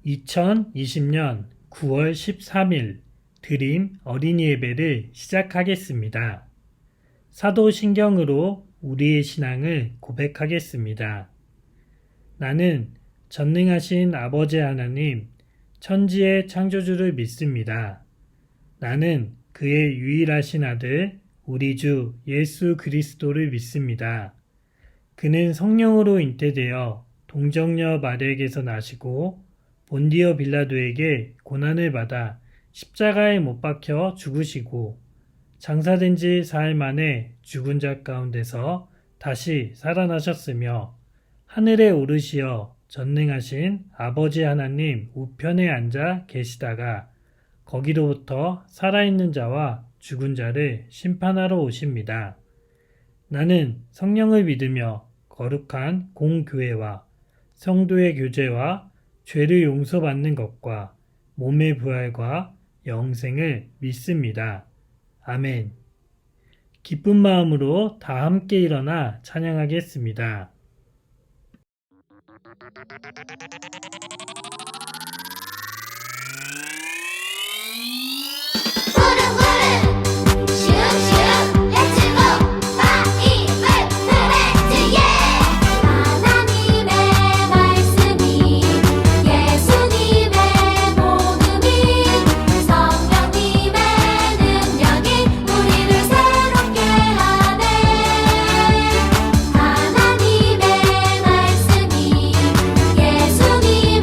2020년 9월 13일 드림 어린이 예배를 시작하겠습니다. 사도신경으로 우리의 신앙을 고백하겠습니다. 나는 전능하신 아버지 하나님, 천지의 창조주를 믿습니다. 나는 그의 유일하신 아들, 우리 주 예수 그리스도를 믿습니다. 그는 성령으로 잉태되어 동정녀 마리아에게서 나시고 본디오 빌라도에게 고난을 받아 십자가에 못 박혀 죽으시고 장사된 지 4일 만에 죽은 자 가운데서 다시 살아나셨으며 하늘에 오르시어 전능하신 아버지 하나님 우편에 앉아 계시다가 거기로부터 살아있는 자와 죽은 자를 심판하러 오십니다. 나는 성령을 믿으며 거룩한 공교회와 성도의 교제와 죄를 용서받는 것과 몸의 부활과 영생을 믿습니다. 아멘. 기쁜 마음으로 다 함께 일어나 찬양하겠습니다. 하나님의 말씀이 예수님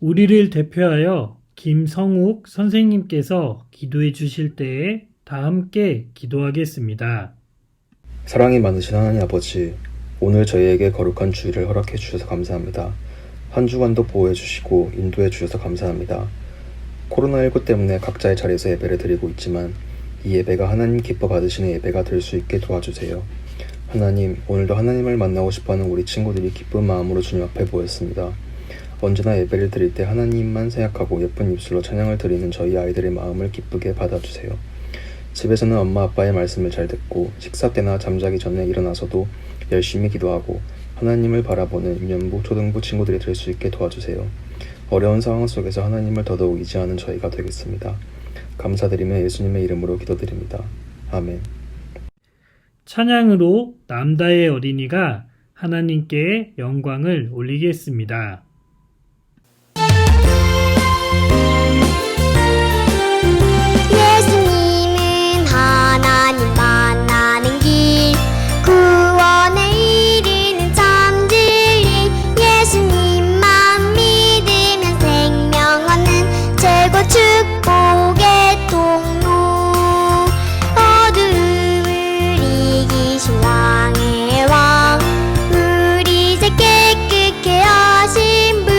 우리를 대표하여 김성욱 선생님께서 기도해 주실 때에 다 함께 기도하겠습니다. 사랑이 많으신 하나님 아버지, 오늘 저희에게 거룩한 주일을 허락해 주셔서 감사합니다. 한 주간도 보호해 주시고 인도해 주셔서 감사합니다. 코로나19 때문에 각자의 자리에서 예배를 드리고 있지만 이 예배가 하나님 기뻐 받으시는 예배가 될 수 있게 도와주세요. 하나님, 오늘도 하나님을 만나고 싶어하는 우리 친구들이 기쁜 마음으로 주님 앞에 모였습니다. 언제나 예배를 드릴 때 하나님만 생각하고 예쁜 입술로 찬양을 드리는 저희 아이들의 마음을 기쁘게 받아주세요. 집에서는 엄마 아빠의 말씀을 잘 듣고 식사 때나 잠자기 전에 일어나서도 열심히 기도하고 하나님을 바라보는 유년부, 초등부 친구들이 될 수 있게 도와주세요. 어려운 상황 속에서 하나님을 더더욱 의지하는 저희가 되겠습니다. 감사드리며 예수님의 이름으로 기도드립니다. 아멘. 찬양으로 남다의 어린이가 하나님께 영광을 올리겠습니다. 예수님은 하나님 만나는 길, 구원에 이르는 참 진리. 예수님만 믿으면 생명 얻는 최고 축복의 통로. 어둠을 이기신 왕의 왕, 우리 죄 깨끗게 하신 분,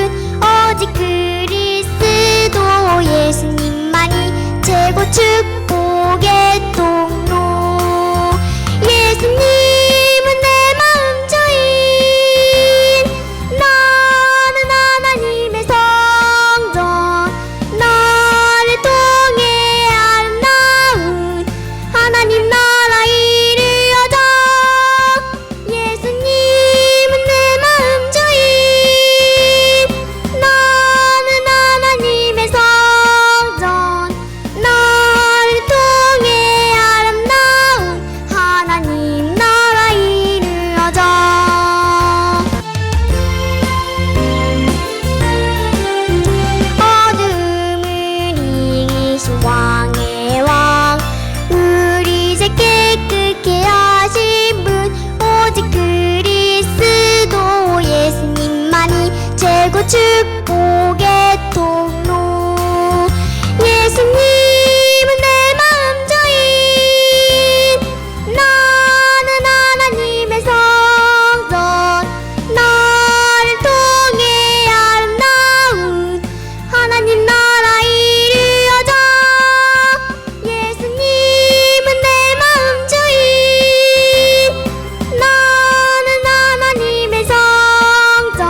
오직 그리스도 예수님만이 최고 축복의 통로. 예수님은 내 마음 주인, 나는 하나님의 성전, 나를 통해 아름다운 하나님 나라 이루어져. 예수님은 내 마음 주인, 나는 하나님의 성전, 나를 통해 아름다운 하나님 나라 이루어져. 어둠을 이기신 왕의 왕, 우리 죄 깨끗게 하신 분, 오직 그리스도 예수님만이 최고 축복의 통로. 예수님은 내 마음 주인, 나는 하나님의 성전, 나를 통해 아름다운 하나님 나라 이루어져. 예수님은 내 마음 주인, 나는 하나님의 성전,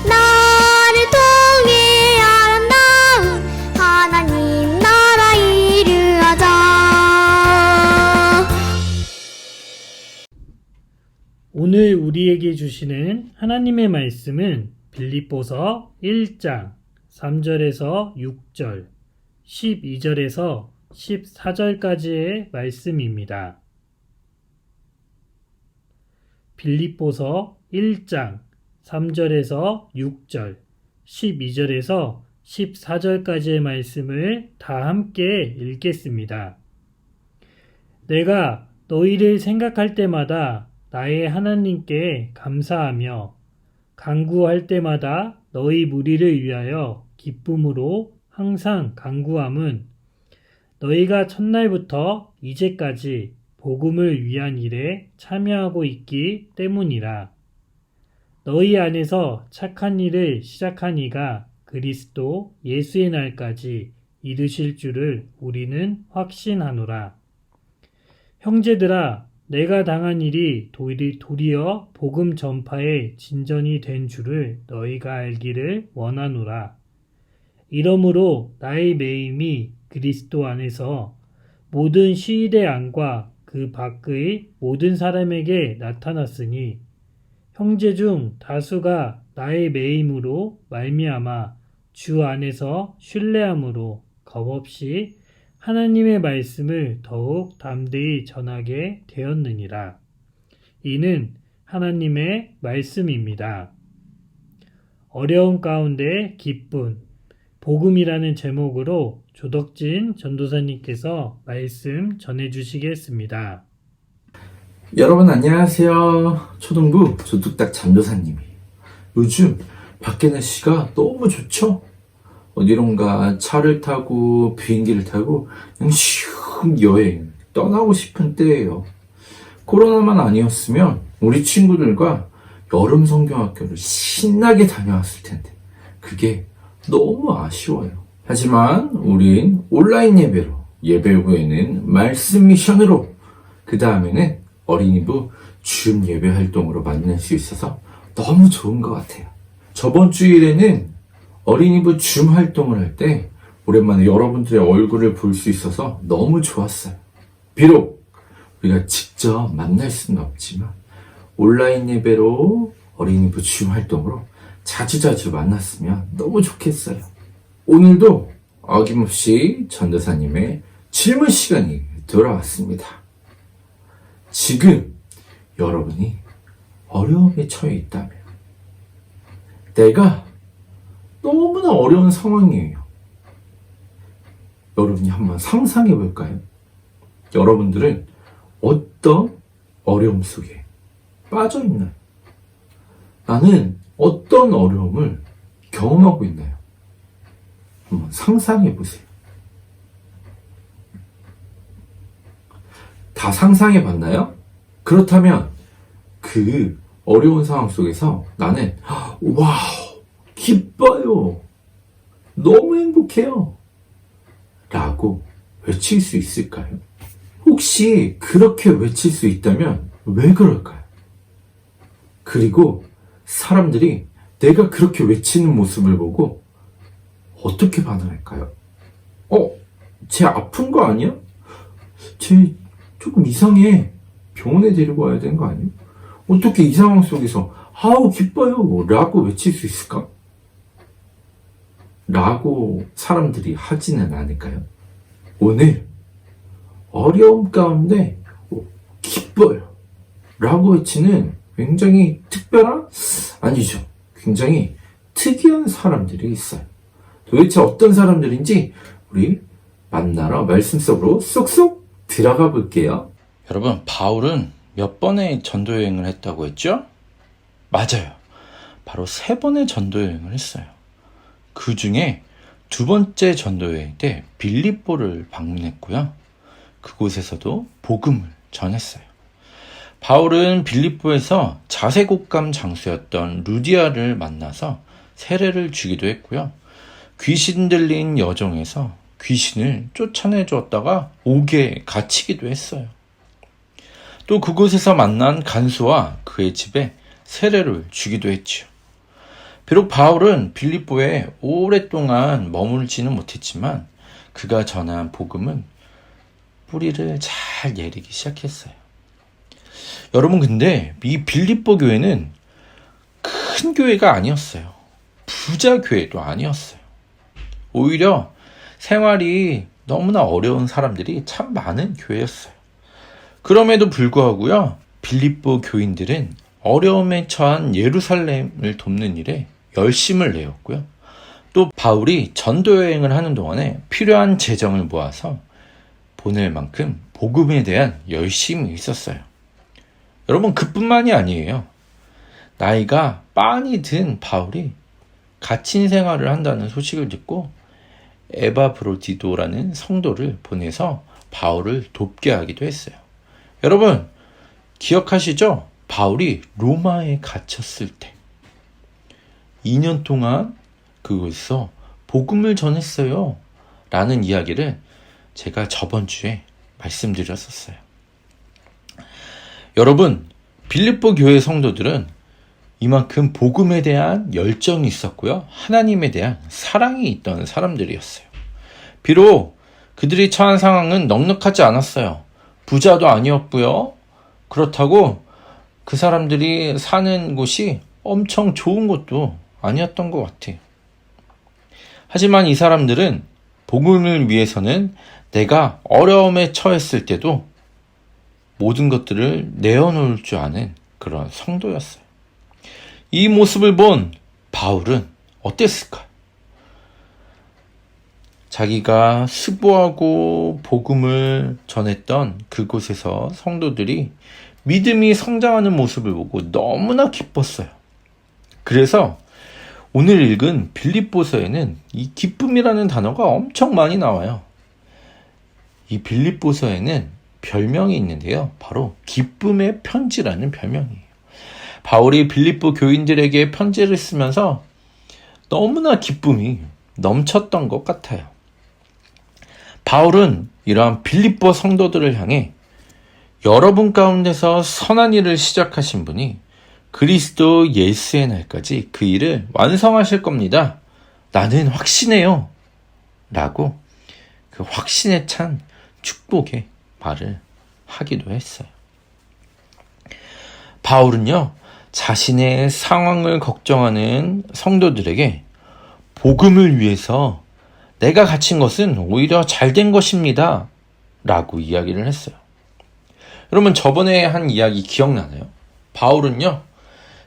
나를 통해 아름다운 하나님 나라 이루어져. 오늘 우리에게 주시는 하나님의 말씀은 빌립보서 1장 3절에서 6절, 12절에서 14절까지의 말씀입니다. 빌립보서 1장 3절에서 6절, 12절에서 14절까지의 말씀을 다 함께 읽겠습니다. 내가 너희를 생각할 때마다 나의 하나님께 감사하며 간구할 때마다 너희 무리를 위하여 기쁨으로 항상 간구함은 너희가 첫날부터 이제까지 복음을 위한 일에 참여하고 있기 때문이라. 너희 안에서 착한 일을 시작한 이가 그리스도 예수의 날까지 이르실 줄을 우리는 확신하노라. 형제들아, 내가 당한 일이 도리어 복음 전파의 진전이 된 줄을 너희가 알기를 원하노라. 이러므로 나의 매임이 그리스도 안에서 모든 시위대 안과 그 밖의 모든 사람에게 나타났으니 형제 중 다수가 나의 매임으로 말미암아 주 안에서 신뢰함으로 겁없이 하나님의 말씀을 더욱 담대히 전하게 되었느니라. 이는 하나님의 말씀입니다. 어려운 가운데 기쁨, 복음이라는 제목으로 조덕진 전도사님께서 말씀 전해주시겠습니다. 여러분 안녕하세요. 초등부 조뚝딱 전도사님이에요. 요즘 밖에 날씨가 너무 좋죠? 어디론가 차를 타고 비행기를 타고 그냥 슉 여행 떠나고 싶은 때예요. 코로나만 아니었으면 우리 친구들과 여름 성경학교를 신나게 다녀왔을 텐데 그게 너무 아쉬워요. 하지만 우린 온라인 예배로, 예배 후에는 말씀 미션으로, 그 다음에는 어린이부 줌 예배 활동으로 만날 수 있어서 너무 좋은 것 같아요. 저번 주일에는 어린이부 줌 활동을 할 때 오랜만에 여러분들의 얼굴을 볼 수 있어서 너무 좋았어요. 비록 우리가 직접 만날 수는 없지만 온라인 예배로 어린이부 줌 활동으로 자주자주 만났으면 너무 좋겠어요. 오늘도 어김없이 전도사님의 질문 시간이 돌아왔습니다. 지금 여러분이 어려움에 처해 있다면, 내가 너무나 어려운 상황이에요. 여러분이 한번 상상해 볼까요? 여러분들은 어떤 어려움 속에 빠져 있나요? 나는 어떤 어려움을 경험하고 있나요? 한번 상상해 보세요. 다 상상해 봤나요? 그렇다면 그 어려운 상황 속에서 나는 와우, 기뻐요, 너무 행복해요 라고 외칠 수 있을까요? 혹시 그렇게 외칠 수 있다면 왜 그럴까요? 그리고 사람들이 내가 그렇게 외치는 모습을 보고 어떻게 반응할까요? 쟤 아픈 거 아니야? 쟤 조금 이상해, 병원에 데리고 와야 되는 거 아니야? 어떻게 이 상황 속에서 아우 기뻐요 라고 외칠 수 있을까? 라고 사람들이 하지는 않을까요? 오늘 어려움 가운데 기뻐요 라고 외치는 굉장히 특별한, 아니죠, 굉장히 특이한 사람들이 있어요. 도대체 어떤 사람들인지 우리 만나러 말씀 속으로 쏙쏙 들어가 볼게요. 여러분, 바울은 몇 번의 전도 여행을 했다고 했죠? 맞아요. 바로 3번의 전도 여행을 했어요. 그 중에 2번째 전도 여행 때 빌립보를 방문했고요. 그곳에서도 복음을 전했어요. 바울은 빌립보에서 자색옥감 장수였던 루디아를 만나서 세례를 주기도 했고요. 귀신 들린 여정에서 귀신을 쫓아내 주었다가 옥에 갇히기도 했어요. 또 그곳에서 만난 간수와 그의 집에 세례를 주기도 했지요. 비록 바울은 빌립보에 오랫동안 머물지는 못했지만 그가 전한 복음은 뿌리를 잘 내리기 시작했어요. 여러분, 근데 이 빌립보 교회는 큰 교회가 아니었어요. 부자 교회도 아니었어요. 오히려 생활이 너무나 어려운 사람들이 참 많은 교회였어요. 그럼에도 불구하고요, 빌립보 교인들은 어려움에 처한 예루살렘을 돕는 일에 열심을 내었고요. 또 바울이 전도 여행을 하는 동안에 필요한 재정을 모아서 보낼 만큼 복음에 대한 열심이 있었어요. 여러분, 그뿐만이 아니에요. 나이가 빤히 든 바울이 갇힌 생활을 한다는 소식을 듣고 에바브로디도라는 성도를 보내서 바울을 돕게 하기도 했어요. 여러분, 기억하시죠? 바울이 로마에 갇혔을 때 2년 동안 그곳에서 복음을 전했어요 라는 이야기를 제가 저번 주에 말씀드렸었어요. 여러분, 빌립보 교회 성도들은 이만큼 복음에 대한 열정이 있었고요, 하나님에 대한 사랑이 있던 사람들이었어요. 비록 그들이 처한 상황은 넉넉하지 않았어요. 부자도 아니었고요. 그렇다고 그 사람들이 사는 곳이 엄청 좋은 곳도 아니었던 것 같아요. 하지만 이 사람들은 복음을 위해서는 내가 어려움에 처했을 때도 모든 것들을 내어놓을 줄 아는 그런 성도였어요. 이 모습을 본 바울은 어땠을까? 자기가 수고하고 복음을 전했던 그곳에서 성도들이 믿음이 성장하는 모습을 보고 너무나 기뻤어요. 그래서 오늘 읽은 빌립보서에는 이 기쁨이라는 단어가 엄청 많이 나와요. 이 빌립보서에는 별명이 있는데요. 바로 기쁨의 편지라는 별명이에요. 바울이 빌립보 교인들에게 편지를 쓰면서 너무나 기쁨이 넘쳤던 것 같아요. 바울은 이러한 빌립보 성도들을 향해 여러분 가운데서 선한 일을 시작하신 분이 그리스도 예수의 날까지 그 일을 완성하실 겁니다. 나는 확신해요. 라고 그 확신에 찬 축복의 말을 하기도 했어요. 바울은요, 자신의 상황을 걱정하는 성도들에게 복음을 위해서 내가 갇힌 것은 오히려 잘된 것입니다. 라고 이야기를 했어요. 여러분, 저번에 한 이야기 기억나나요? 바울은요,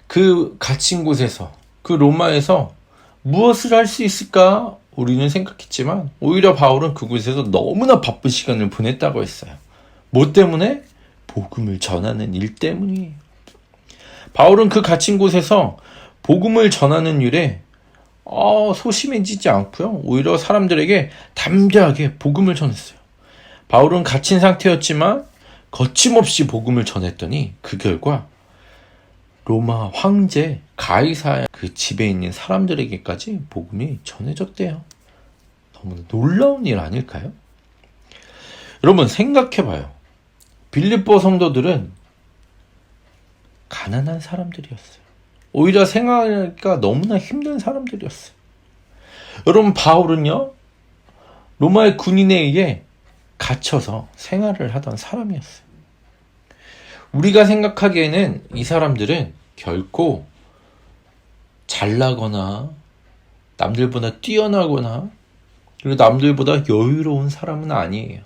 그 갇힌 곳에서, 그 로마에서 무엇을 할 수 있을까? 우리는 생각했지만 오히려 바울은 그곳에서 너무나 바쁜 시간을 보냈다고 했어요. 뭐 때문에? 복음을 전하는 일 때문이에요. 바울은 그 갇힌 곳에서 복음을 전하는 일에 소심해지지 않고요. 오히려 사람들에게 담대하게 복음을 전했어요. 바울은 갇힌 상태였지만 거침없이 복음을 전했더니 그 결과 로마 황제 가이사의 그 집에 있는 사람들에게까지 복음이 전해졌대요. 너무 놀라운 일 아닐까요? 여러분, 생각해봐요. 빌립보 성도들은 가난한 사람들이었어요. 오히려 생활하기가 너무나 힘든 사람들이었어요. 여러분, 바울은요, 로마의 군인에 의해 갇혀서 생활을 하던 사람이었어요. 우리가 생각하기에는 이 사람들은 결코 잘나거나 남들보다 뛰어나거나 그리고 남들보다 여유로운 사람은 아니에요.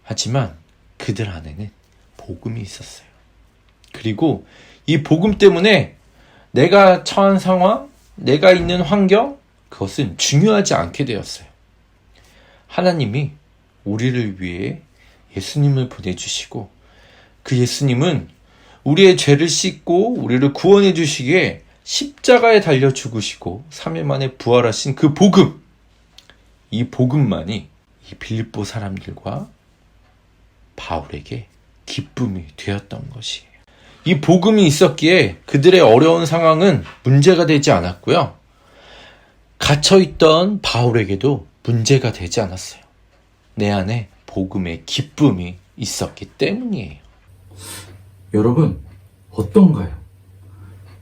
하지만 그들 안에는 복음이 있었어요. 그리고 이 복음 때문에 내가 처한 상황, 내가 있는 환경, 그것은 중요하지 않게 되었어요. 하나님이 우리를 위해 예수님을 보내주시고 그 예수님은 우리의 죄를 씻고 우리를 구원해 주시기에 십자가에 달려 죽으시고 3일 만에 부활하신 그 복음, 이 복음만이 이 빌립보 사람들과 바울에게 기쁨이 되었던 것이에요. 이 복음이 있었기에 그들의 어려운 상황은 문제가 되지 않았고요. 갇혀있던 바울에게도 문제가 되지 않았어요. 내 안에 복음의 기쁨이 있었기 때문이에요. 여러분, 어떤가요?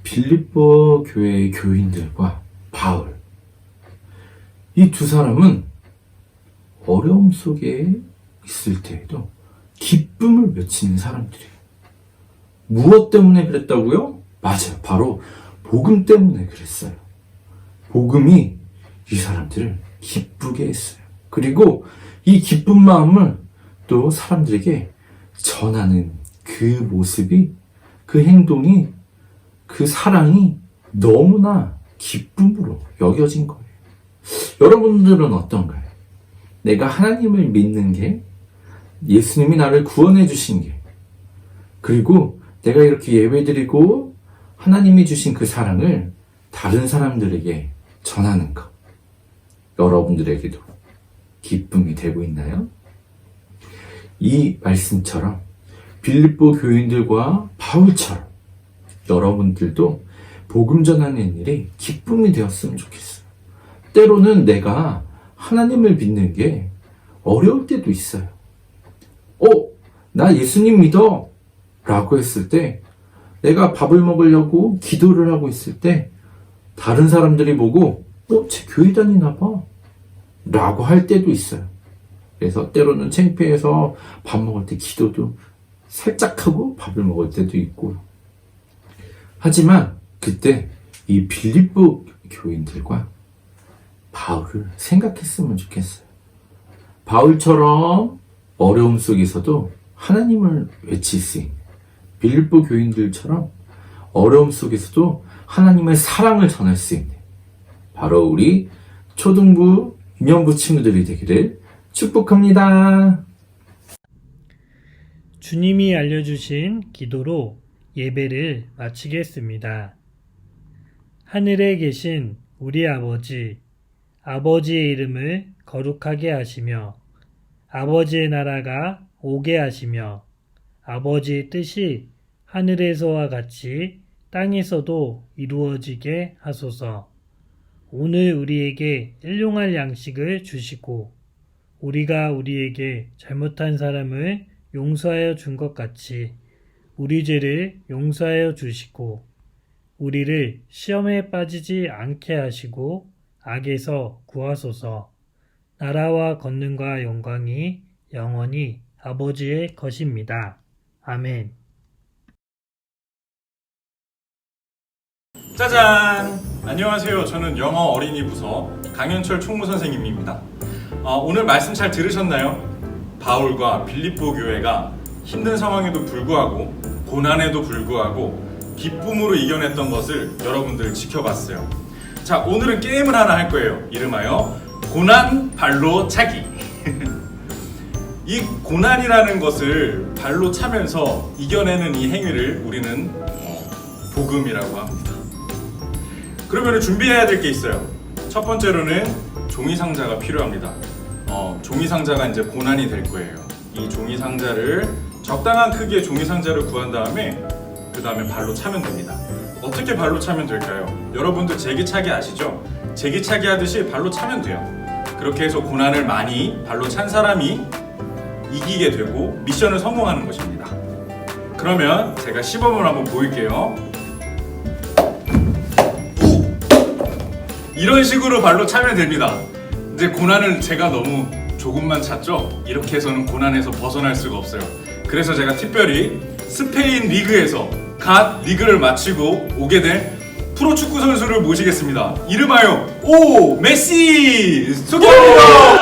빌립보 교회의 교인들과 바울, 이 두 사람은 어려움 속에 있을 때에도 기쁨을 외치는 사람들이에요. 무엇 때문에 그랬다고요? 맞아요. 바로 복음 때문에 그랬어요. 복음이 이 사람들을 기쁘게 했어요. 그리고 이 기쁜 마음을 또 사람들에게 전하는 그 모습이, 그 행동이, 그 사랑이 너무나 기쁨으로 여겨진 거예요. 여러분들은 어떤가요? 내가 하나님을 믿는 게, 예수님이 나를 구원해 주신 게, 그리고 내가 이렇게 예배드리고 하나님이 주신 그 사랑을 다른 사람들에게 전하는 것, 여러분들에게도 기쁨이 되고 있나요? 이 말씀처럼 빌립보 교인들과 바울처럼 여러분들도 복음 전하는 일이 기쁨이 되었으면 좋겠어요. 때로는 내가 하나님을 믿는 게 어려울 때도 있어요. 나 예수님 믿어 라고 했을 때, 내가 밥을 먹으려고 기도를 하고 있을 때 다른 사람들이 보고 쟤 교회 다니나 봐 라고 할 때도 있어요. 그래서 때로는 창피해서 밥 먹을 때 기도도 살짝 하고 밥을 먹을 때도 있고. 하지만 그때 이 빌립보 교인들과 바울을 생각했으면 좋겠어요. 바울처럼 어려움 속에서도 하나님을 외칠 수 있는, 빌립보 교인들처럼 어려움 속에서도 하나님의 사랑을 전할 수 있는, 바로 우리 초등부, 유년부 친구들이 되기를 축복합니다. 주님이 알려주신 기도로 예배를 마치겠습니다. 하늘에 계신 우리 아버지, 아버지의 이름을 거룩하게 하시며 아버지의 나라가 오게 하시며 아버지의 뜻이 하늘에서와 같이 땅에서도 이루어지게 하소서. 오늘 우리에게 일용할 양식을 주시고 우리가 우리에게 잘못한 사람을 용서하여 준 것 같이 우리 죄를 용서하여 주시고 우리를 시험에 빠지지 않게 하시고 악에서 구하소서. 나라와 권능과 영광이 영원히 아버지의 것입니다. 아멘. 짜잔! 안녕하세요. 저는 영어 어린이 부서 강현철 총무 선생님입니다. 오늘 말씀 잘 들으셨나요? 바울과 빌립보 교회가 힘든 상황에도 불구하고 고난에도 불구하고 기쁨으로 이겨냈던 것을 여러분들 지켜봤어요. 자, 오늘은 게임을 하나 할 거예요. 이름하여 고난 발로 차기. 이 고난이라는 것을 발로 차면서 이겨내는 이 행위를 우리는 복음이라고 합니다. 그러면 준비해야 될 게 있어요. 첫 번째로는 종이 상자가 필요합니다. 종이 상자가 이제 고난이 될 거예요. 이 종이 상자를 적당한 크기의 종이 상자를 구한 다음에 그 다음에 발로 차면 됩니다. 어떻게 발로 차면 될까요? 여러분들 제기차기 아시죠? 제기차기 하듯이 발로 차면 돼요. 그렇게 해서 고난을 많이 발로 찬 사람이 이기게 되고 미션을 성공하는 것입니다. 그러면 제가 시범을 한번 보일게요. 이런 식으로 발로 차면 됩니다. 이제 고난을 제가 너무 조금만 찼죠? 이렇게 해서는 고난에서 벗어날 수가 없어요. 그래서 제가 특별히 스페인 리그에서 갓 리그를 마치고 오게 된 프로축구 선수를 모시겠습니다. 이름하여 오 메시 소개합니다.